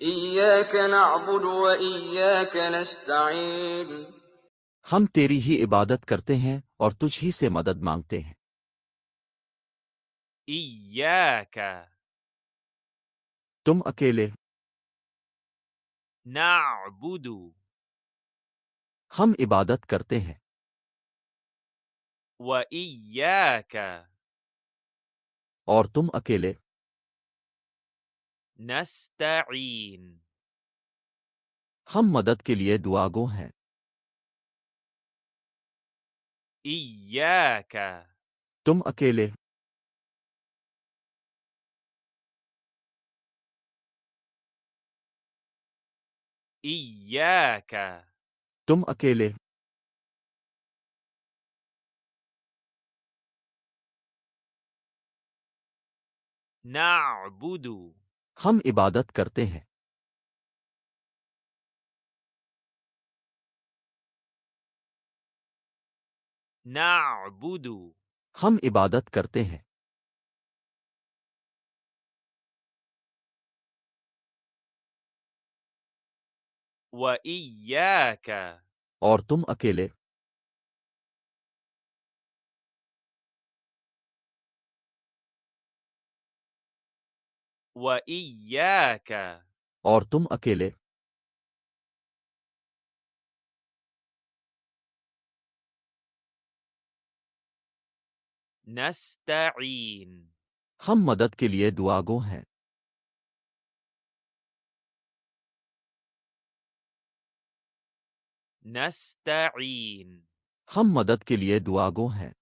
إياك نعبد وإياك نستعين हम तेरी ही इबादत करते हैं और तुझ ही से मदद मांगते हैं। إياك तुम अकेले। نعبد हम इबादत करते हैं। وإياك और तुम अकेले। نستعين हम मदद के लिए दुआगो हैं। إياك तुम अकेले। إياك तुम अकेले। نعبد हम इबादत करते हैं। نعبد हम इबादत करते हैं। وإياك और तुम अकेले। وإياك और तुम अकेले। نستعين हम मदद के लिए दुआगो हैं। نستعين हम मदद के लिए दुआगो हैं।